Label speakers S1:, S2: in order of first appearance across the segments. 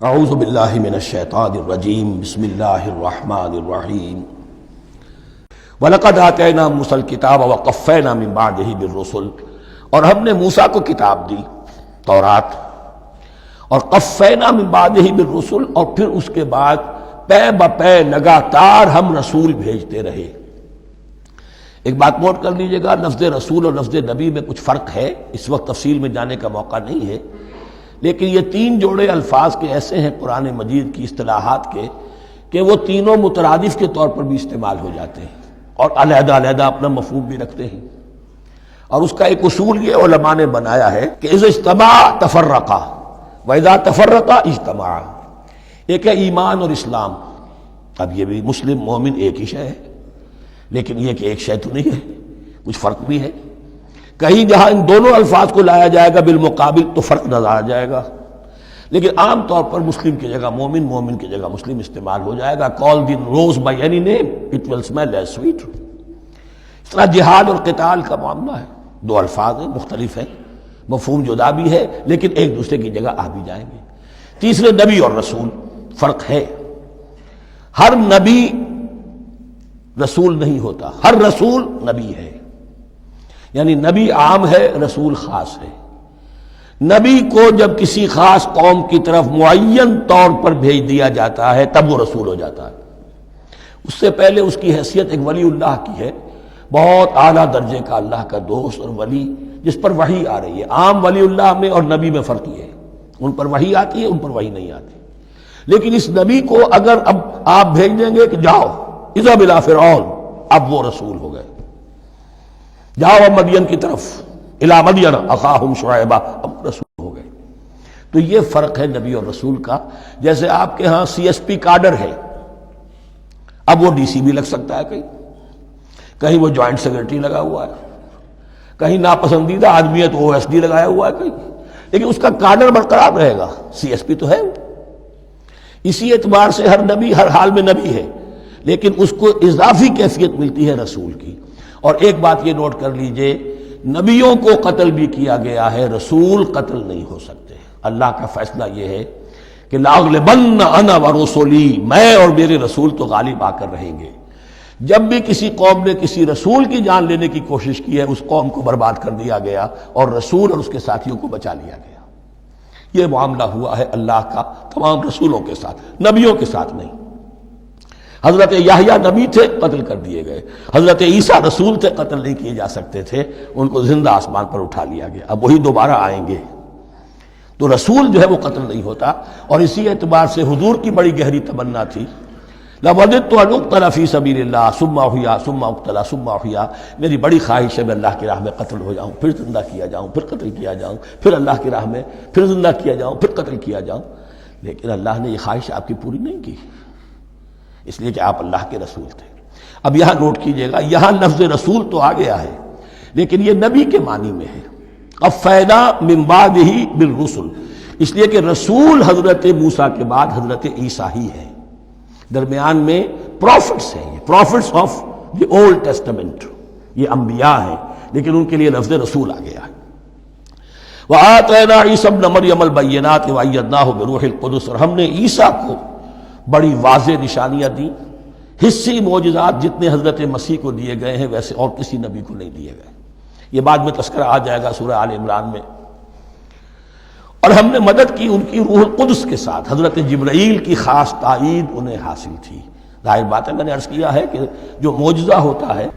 S1: اعوذ باللہ من الشیطان الرجیم بسم اللہ الرحمن الرحیم وَلَقَدْ آتَيْنَا مُوسَى الْكِتَابَ وَقَفَّيْنَا مِن بَعْدِهِ بِالرُّسُلِ، اور ہم نے موسیٰ کو کتاب دی تورات، اور قفینا من بعدہ بالرسل، اور پھر اس کے بعد پے بپے لگاتار ہم رسول بھیجتے رہے۔ ایک بات نوٹ کر لیجئے گا، لفظ رسول اور لفظ نبی میں کچھ فرق ہے، اس وقت تفصیل میں جانے کا موقع نہیں ہے، لیکن یہ تین جوڑے الفاظ کے ایسے ہیں قرآن مجید کی اصطلاحات کے کہ وہ تینوں مترادف کے طور پر بھی استعمال ہو جاتے ہیں اور علیحدہ علیحدہ اپنا مفہوم بھی رکھتے ہیں۔ اور اس کا ایک اصول یہ علماء نے بنایا ہے کہ اذا اجتمع تفرقا واذا تفرقا اجتمع۔ ایک ہے ایمان اور اسلام، اب یہ بھی مسلم مومن ایک ہی شے ہے، لیکن یہ کہ ایک شے تو نہیں ہے، کچھ فرق بھی ہے۔ کہیں جہاں ان دونوں الفاظ کو لایا جائے گا بالمقابل تو فرق نظر آ جائے گا، لیکن عام طور پر مسلم کی جگہ مومن، مومن کی جگہ مسلم استعمال ہو جائے گا۔ call the rose by any name it will smell as sweet۔ اس طرح جہاد اور قتال کا معاملہ ہے، دو الفاظ ہیں، مختلف ہیں، مفہوم جدا بھی ہے لیکن ایک دوسرے کی جگہ آ بھی جائیں گے۔ تیسرے نبی اور رسول، فرق ہے، ہر نبی رسول نہیں ہوتا، ہر رسول نبی ہے، یعنی نبی عام ہے، رسول خاص ہے۔ نبی کو جب کسی خاص قوم کی طرف معین طور پر بھیج دیا جاتا ہے تب وہ رسول ہو جاتا ہے۔ اس سے پہلے اس کی حیثیت ایک ولی اللہ کی ہے، بہت اعلیٰ درجے کا اللہ کا دوست اور ولی جس پر وحی آ رہی ہے۔ عام ولی اللہ میں اور نبی میں فرق یہ ہے، ان پر وحی آتی ہے، ان پر وحی نہیں آتی۔ لیکن اس نبی کو اگر اب آپ بھیج دیں گے کہ جاؤ اذهب الى فرعون، اب وہ رسول ہو گئے، جاؤ اب مدین کی طرف، الی مدین اخاہم شعیبا، اب رسول ہو گئے۔ تو یہ فرق ہے نبی اور رسول کا۔ جیسے آپ کے ہاں سی ایس پی کارڈر ہے، اب وہ ڈی سی بھی لگ سکتا ہے، کہیں وہ جوائنٹ سیکرٹری لگا ہوا ہے، کہیں ناپسندیدہ آدمی ہے تو او ایس ڈی لگایا ہوا ہے کہیں، لیکن اس کا کارڈر برقرار رہے گا، سی ایس پی تو ہے۔ اسی اعتبار سے ہر نبی ہر حال میں نبی ہے، لیکن اس کو اضافی کیفیت ملتی ہے رسول کی۔ اور ایک بات یہ نوٹ کر لیجئے، نبیوں کو قتل بھی کیا گیا ہے، رسول قتل نہیں ہو سکتے۔ اللہ کا فیصلہ یہ ہے کہ لاغلبن انا ورسلی، میں اور میرے رسول تو غالب آ کر رہیں گے۔ جب بھی کسی قوم نے کسی رسول کی جان لینے کی کوشش کی ہے، اس قوم کو برباد کر دیا گیا اور رسول اور اس کے ساتھیوں کو بچا لیا گیا۔ یہ معاملہ ہوا ہے اللہ کا تمام رسولوں کے ساتھ، نبیوں کے ساتھ نہیں۔ حضرت یحییٰ نبی تھے، قتل کر دیے گئے۔ حضرت عیسیٰ رسول تھے، قتل نہیں کیے جا سکتے تھے، ان کو زندہ آسمان پر اٹھا لیا گیا، اب وہی دوبارہ آئیں گے۔ تو رسول جو ہے وہ قتل نہیں ہوتا، اور اسی اعتبار سے حضور کی بڑی گہری تمنا تھی، لَوَدِدتُّ أَنْ أُقْتَلَ فِي سَبِيلِ اللَّهِ ثُمَّ أُحْيَا ثُمَّ أُقْتَلَ ثُمَّ أُحْيَا۔ میری بڑی خواہش ہے میں اللہ کی راہ میں قتل ہو جاؤں، پھر زندہ کیا جاؤں، پھر قتل کیا جاؤں، پھر اللہ کی راہ میں پھر زندہ کیا جاؤں، پھر قتل کیا جاؤں۔ لیکن اللہ نے یہ خواہش آپ کی پوری نہیں کی، اس لیے کہ آپ اللہ کے رسول تھے۔ اب یہاں نوٹ کیجئے گا، یہاں لفظ رسول تو آ گیا ہے لیکن یہ نبی کے معنی میں ہے۔ قفینا من بعدہ بالرسل، اس لیے کہ رسول حضرت موسیٰ کے بعد حضرت عیسیٰ ہی ہے، درمیان میں پروفٹس ہیں، یہ profits of the old testament, یہ انبیاء ہیں، لیکن ان کے لیے لفظ رسول آ گیا ہے۔ وآتینا عیسیٰ ابن مریم البینات وایدناہ بروح القدس، اور ہم نے عیسیٰ کو بڑی واضح نشانیاں دیں، حصی معجزات جتنے حضرت مسیح کو دیے گئے ہیں ویسے اور کسی نبی کو نہیں دیے گئے۔ یہ بعد میں تذکرہ آ جائے گا سورہ آل عمران میں۔ اور ہم نے مدد کی ان کی روح القدس کے ساتھ، حضرت جبرائیل کی خاص تائید انہیں حاصل تھی۔ ظاہر بات ہے، میں نے عرض کیا ہے کہ جو معجزہ ہوتا ہے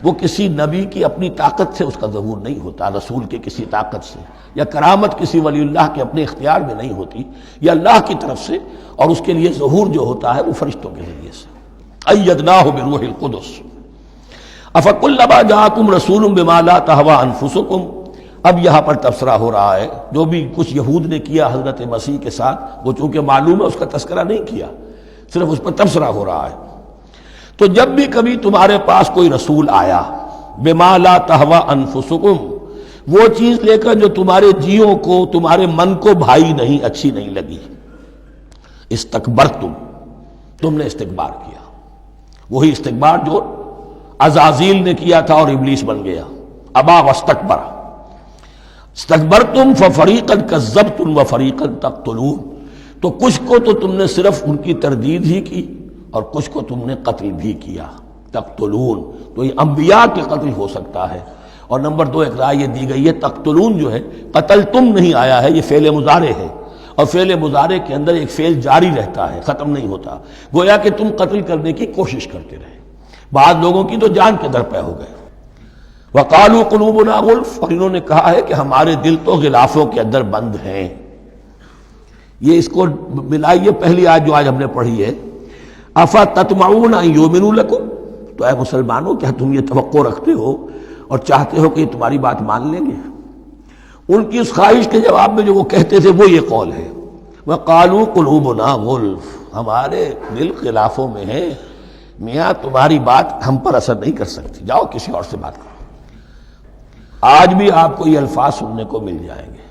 S1: وہ کسی نبی کی اپنی طاقت سے اس کا ظہور نہیں ہوتا، رسول کے کسی طاقت سے، یا کرامت کسی ولی اللہ کے اپنے اختیار میں نہیں ہوتی، یا اللہ کی طرف سے، اور اس کے لیے ظہور جو ہوتا ہے وہ فرشتوں کے ذریعے سے۔ ایدناہ بروح القدس۔ افکلما جاءکم رسول بما لا تہوی انفسکم، اب یہاں پر تبصرہ ہو رہا ہے، جو بھی کچھ یہود نے کیا حضرت مسیح کے ساتھ، وہ چونکہ معلوم ہے اس کا تذکرہ نہیں کیا، صرف اس پر تبصرہ ہو رہا ہے۔ تو جب بھی کبھی تمہارے پاس کوئی رسول آیا، بما لا تہوی انفسکم، وہ چیز لے کر جو تمہارے جیوں کو، تمہارے من کو بھائی نہیں، اچھی نہیں لگی، استکبرتم، تم نے استکبار کیا، وہی استکبار جو عزازیل نے کیا تھا اور ابلیس بن گیا، ابا واستکبر۔ استکبرتم ففریقا کذبتم وفریقا تقتلون، تو کچھ کو تو تم نے صرف ان کی تردید ہی کی اور کچھ کو تم نے قتل بھی کیا. تقتلون تو یہ انبیاء کے قتل ہو سکتا ہے. اور نمبر 2 ایک رائے یہ دی گئی ہے تقتلون جو ہے قتل تم نہیں آیا ہے، یہ فعل مضارع ہے، اور فعل مضارع کے اندر ایک فعل جاری رہتا ہے، ختم نہیں ہوتا. گویا کہ تم قتل کرنے کی کوشش کرتے رہے. بعض لوگوں کی تو جان کے در پہ ہو گئے. وقالوا قلوبنا غلف، اور انہوں نے کہا ہے کہ ہمارے دل تو غلافوں کے اندر بند ہیں. یہ اس کو ملائیے پہلی آیت جو آج ہم نے پڑھی ہے، افتطمعون ان یؤمنوا لکم، تو اے مسلمانوں کیا تم یہ توقع رکھتے ہو اور چاہتے ہو کہ یہ تمہاری بات مان لیں گے؟ ان کی اس خواہش کے جواب میں جو وہ کہتے تھے وہ یہ قول ہے، وقالوا قلوبنا غلف، ہمارے دل غلافوں میں ہیں، میاں تمہاری بات ہم پر اثر نہیں کر سکتی، جاؤ کسی اور سے بات کرو. آج بھی آپ کو یہ الفاظ سننے کو مل جائیں گے،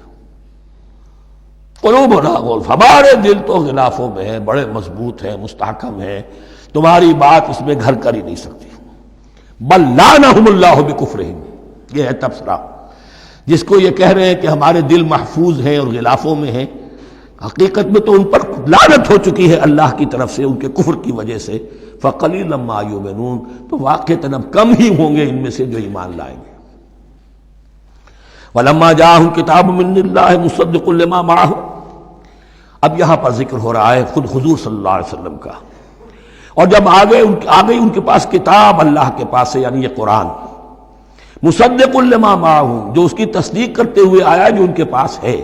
S1: قلوبنا غلف، ہمارے دل تو غلافوں میں ہیں، بڑے مضبوط ہیں، مستحکم ہیں، تمہاری بات اس میں گھر کر ہی نہیں سکتی. بل لعنہم اللہ بکفرہم، یہ ہے تبصرہ. جس کو یہ کہہ رہے ہیں کہ ہمارے دل محفوظ ہیں اور غلافوں میں ہیں، حقیقت میں تو ان پر لعنت ہو چکی ہے اللہ کی طرف سے ان کے کفر کی وجہ سے. فقلیلا ما یؤمنون، تو واقعتاً اب کم ہی ہوں گے ان میں سے جو ایمان لائیں گے. وَلَمَّا جَاءَهُمْ كِتَابٌ مِّنْ اللَّهِ مُصَدِّقٌ لِّمَا مَعَهُمْ، اب یہاں پر ذکر ہو رہا ہے خود حضور صلی اللہ علیہ وسلم کا. اور جب آ گئی ان کے پاس کتاب اللہ کے پاس سے، یعنی یہ قرآن، مصدق لما معہم، جو اس کی تصدیق کرتے ہوئے آیا جو ان کے پاس ہے.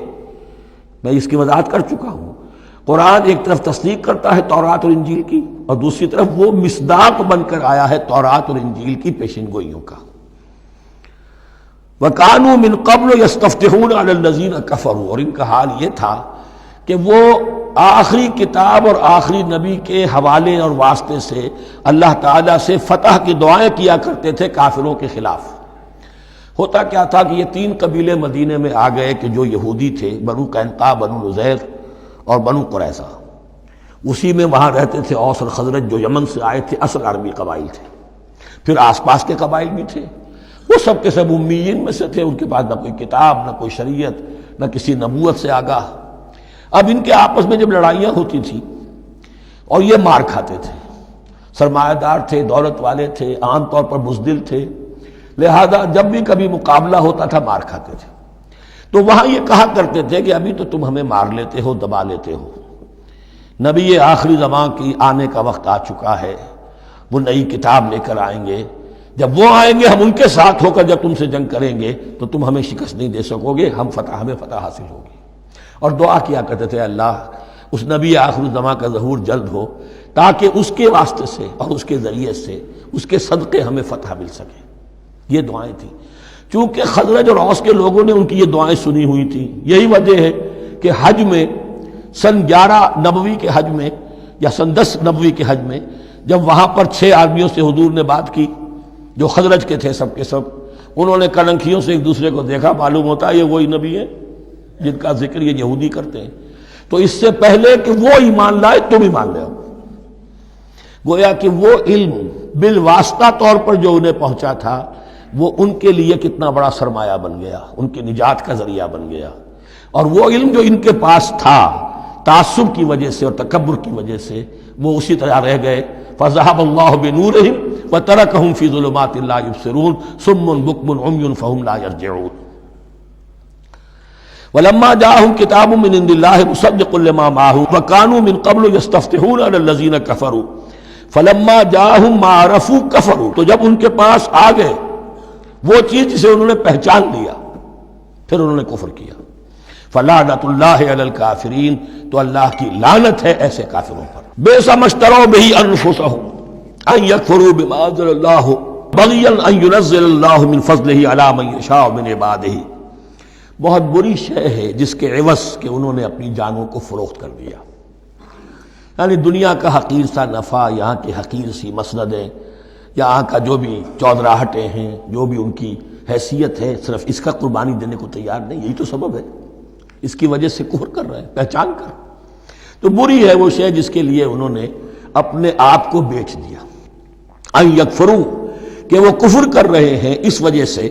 S1: میں اس کی وضاحت کر چکا ہوں. قرآن ایک طرف تصدیق کرتا ہے تورات اور انجیل کی، اور دوسری طرف وہ مصداق بن کر آیا ہے تورات اور انجیل کی پیشین گوئیوں کا. وَكَانُوا مِن قَبْلُ يَسْتَفْتِحُونَ عَلَى الَّذِينَ كَفَرُوا، اور ان کا حال یہ تھا کہ وہ آخری کتاب اور آخری نبی کے حوالے اور واسطے سے اللہ تعالیٰ سے فتح کی دعائیں کیا کرتے تھے کافروں کے خلاف. ہوتا کیا تھا کہ یہ 3 قبیلے مدینے میں آ گئے کہ جو یہودی تھے، بنو قینقاع، بنو نذیر اور بنو قریظہ. اسی میں وہاں رہتے تھے اوس اور خزرج جو یمن سے آئے تھے، اصل عربی قبائل تھے. پھر آس پاس کے قبائل بھی تھے، وہ سب کے سب امیین میں سے تھے، ان کے پاس نہ کوئی کتاب، نہ کوئی شریعت، نہ کسی نبوت سے آگاہ. اب ان کے آپس میں جب لڑائیاں ہوتی تھیں اور یہ مار کھاتے تھے، سرمایہ دار تھے، دولت والے تھے، عام طور پر بزدل تھے، لہذا جب بھی کبھی مقابلہ ہوتا تھا مار کھاتے تھے. تو وہاں یہ کہا کرتے تھے کہ ابھی تو تم ہمیں مار لیتے ہو، دبا لیتے ہو، نبی آخری زمان کی آنے کا وقت آ چکا ہے، وہ نئی کتاب لے کر آئیں گے، جب وہ آئیں گے ہم ان کے ساتھ ہو کر جب تم سے جنگ کریں گے تو تم ہمیں شکست نہیں دے سکو گے، ہمیں فتح حاصل ہوگی. اور دعا کیا کرتے تھے اللہ اس نبی آخر الزمان کا ظہور جلد ہو تاکہ اس کے واسطے سے اور اس کے ذریعے سے اس کے صدقے ہمیں فتح مل سکے. یہ دعائیں تھیں. چونکہ خزرج اور اوس کے لوگوں نے ان کی یہ دعائیں سنی ہوئی تھیں. یہی وجہ ہے کہ حج میں سن 11 نبوی کے حج میں یا سن 10 نبوی کے حج میں جب وہاں پر 6 آدمیوں سے حضور نے بات کی جو خزرج کے تھے، سب کے سب انہوں نے کلنکھیوں سے ایک دوسرے کو دیکھا، معلوم ہوتا ہے یہ وہی نبی ہے جن کا ذکر یہ یہودی کرتے ہیں. تو اس سے پہلے کہ وہ ایمان لائے تم ایمان لے آؤ. گویا کہ وہ علم بالواسطہ طور پر جو انہیں پہنچا تھا وہ ان کے لیے کتنا بڑا سرمایہ بن گیا، ان کی نجات کا ذریعہ بن گیا. اور وہ علم جو ان کے پاس تھا تعصب کی وجہ سے اور تکبر کی وجہ سے وہ اسی طرح رہ گئے. فَذَهَبَ اللَّهُ بِنُورِهِمْ وَتَرَكَهُمْ فِي ظُلُمَاتٍ لَا يُبْصِرُونَ صُمٌّ بُكْمٌ عُمْيٌ فَهُمْ لَا يَرْجِعُونَ. وَلَمَّا جَاءَهُمْ كِتَابٌ مِّنْ عِندِ اللَّهِ مُصَدِّقٌ لِّمَا مَعَهُمْ وَكَانُوا مِن قَبْلُ يَسْتَفْتِحُونَ عَلَى الَّذِينَ كَفَرُوا فَلَمَّا جَاءَهُم مَّا عَرَفُوا كَفَرُوا، تو جب ان کے پاس آ گئے وہ چیز جسے انہوں نے پہچان لیا پھر انہوں نے کفر کیا. فَلَعْنَةُ اللَّهِ عَلَى الْكَافِرِينَ، تو اللہ کی لعنت ہے ایسے کافروں پر. بِئْسَ مَا اشْتَرَوْا بِهِ أَنفُسَهُمْ أَن يَكْفُرُوا بِمَا أَنزَلَ اللَّهُ بَغْيًا أَن يُنَزِّلَ اللَّهُ مِن فَضْلِهِ عَلَى مَن يَشَاءُ مِنْ عِبَادِهِ. بہت بری شے ہے جس کے عوض کہ انہوں نے اپنی جانوں کو فروخت کر دیا. یعنی دنیا کا حقیر سا نفع، یہاں کی حقیر سی مسندیں، یہاں کا جو بھی چودراہٹیں ہیں، جو بھی ان کی حیثیت ہے، صرف اس کا قربانی دینے کو تیار نہیں. یہی تو سبب ہے، اس کی وجہ سے کفر کر رہے ہیں پہچان کر. تو بری ہے وہ شے جس کے لیے انہوں نے اپنے آپ کو بیچ دیا. ان یکفروا، کہ وہ کفر کر رہے ہیں اس وجہ سے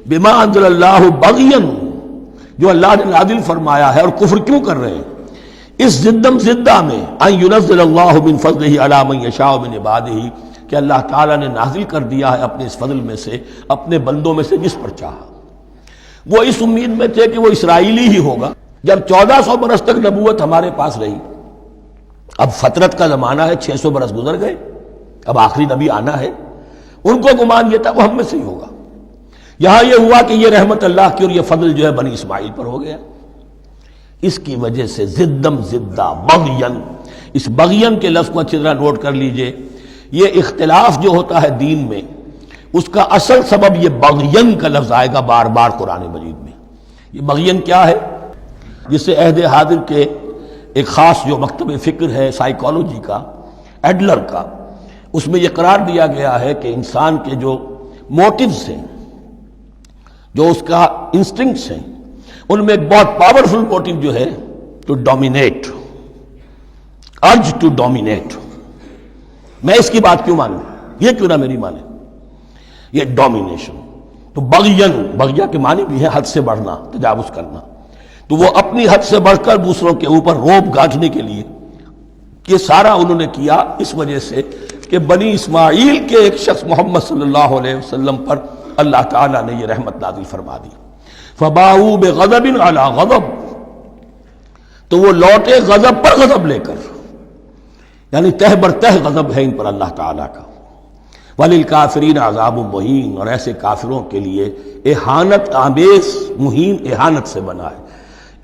S1: بما انزل اللہ بغیا، جو اللہ نے نازل فرمایا ہے. اور کفر کیوں کر رہے ہیں؟ اس زدم زدہ میں ان ينزل اللہ من فضلہ علی من یشاء من عبادہ، کہ اللہ تعالیٰ نے نازل کر دیا ہے اپنے اس فضل میں سے اپنے بندوں میں سے جس پر چاہا۔ وہ اس امید میں تھے کہ وہ اسرائیلی ہی ہوگا۔ جب 1400 برس تک نبوت ہمارے پاس رہی، اب فترت کا زمانہ ہے، 600 برس گزر گئے، اب آخری نبی آنا ہے، ان کو گمان یہ تھا وہ ہم میں سے ہی ہوگا۔ یہاں یہ ہوا کہ یہ رحمت اللہ کی اور یہ فضل جو ہے بنی اسماعیل پر ہو گیا۔ اس کی وجہ سے زدم زدہ بغین، اس بغین کے لفظ کو اچھی طرح نوٹ کر لیجئے، یہ اختلاف جو ہوتا ہے دین میں اس کا اصل سبب یہ بغین کا لفظ آئے گا بار بار قرآن مجید میں۔ یہ بغین کیا ہے؟ جس سے عہد حاضر کے ایک خاص جو مکتب فکر ہے سائیکالوجی کا، ایڈلر کا، اس میں یہ قرار دیا گیا ہے کہ انسان کے جو موٹیوز ہیں، جو اس کا انسٹنکٹس ہیں، ان میں ایک بہت پاورفل موٹیو جو ہے to dominate, urge to dominate. میں اس کی بات کیوں مانوں، یہ کیوں نہ میری مانے، یہ ڈومینیشن۔ تو بغین، بغیا کے معنی بھی ہے حد سے بڑھنا، تجاوز کرنا۔ تو وہ اپنی حد سے بڑھ کر دوسروں کے اوپر روب گانٹھنے کے لیے یہ سارا انہوں نے کیا، اس وجہ سے کہ بنی اسماعیل کے ایک شخص محمد صلی اللہ علیہ وسلم پر اللہ تعالیٰ نے یہ رحمت نازل فرما دی۔ فباؤوا بغضب علی غضب، تو وہ لوٹے غضب پر غضب لے کر، یعنی تہ بر تہ غضب ہے ان پر اللہ تعالیٰ کا۔ وَلِلْكَافِرِينَ عَذَابٌ مُّهِينٌ، اور ایسے کافروں کے لیے اہانت آمیز، مہین اہانت سے بنا ہے،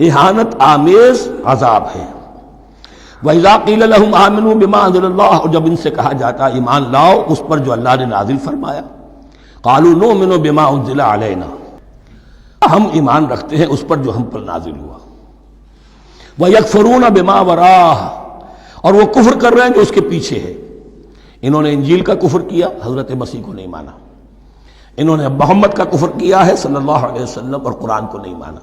S1: اہانت آمیز عذاب ہے۔ وَإِذَا قِيلَ لَهُمْ آمِنُوا بِمَا أَنزَلَ اللَّهُ، اور جب ان سے کہا جاتا ایمان لاؤ اس پر جو اللہ نے نازل فرمایا، قَالُوا نُؤْمِنُ بِمَا أُنزِلَ عَلَيْنَا، ہم ایمان رکھتے ہیں اس پر جو ہم پر نازل ہوا۔ وَيَكْفُرُونَ بِمَا وَرَاءَهُ، اور وہ کفر کر رہے ہیں جو اس کے پیچھے ہے۔ انہوں نے انجیل کا کفر کیا، حضرت مسیح کو نہیں مانا۔ انہوں نے محمد کا کفر کیا ہے صلی اللہ علیہ وسلم، اور قرآن کو نہیں مانا۔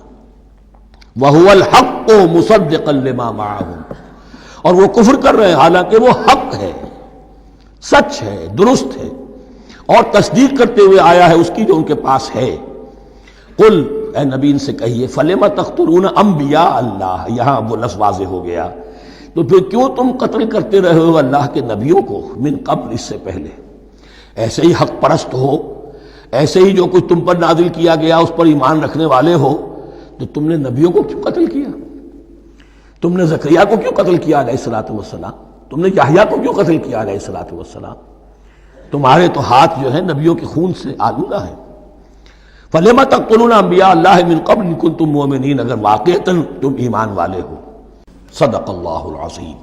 S1: وَهُوَ الْحَقُّ مُصَدِّقًا لِمَا مَعَهُمْ، اور وہ کفر کر رہے ہیں حالانکہ وہ حق ہے، سچ ہے، درست ہے، اور تصدیق کرتے ہوئے آیا ہے اس کی جو ان کے پاس ہے۔ قل، اے نبی ان سے کہیے، فَلِمَ تَقْتُلُونَ أَنبِيَاءَ اللَّهِ، یہاں وہ لفظ واضح ہو گیا، تو پھر کیوں تم قتل کرتے رہے ہو اللہ کے نبیوں کو، من قبل، اس سے پہلے۔ ایسے ہی حق پرست ہو، ایسے ہی جو کچھ تم پر نازل کیا گیا اس پر ایمان رکھنے والے ہو، تو تم نے نبیوں کو کیوں قتل کیا؟ تم نے زکریا کو کیوں قتل کیا علیہ الصلوۃ والسلام؟ تم نے یحییٰ کو کیوں قتل کیا علیہ الصلوۃ والسلام؟ تمہارے تو ہاتھ جو ہے نبیوں کے خون سے آلودہ ہیں۔ فَلِمَ تَقْتُلُونَ أَنبِيَاءَ اللَّهِ مِن قَبْلِ إِن كُنتُم مُّؤْمِنِينَ، اگر واقعتاً تم ایمان والے ہو۔ صدق اللہ العظیم۔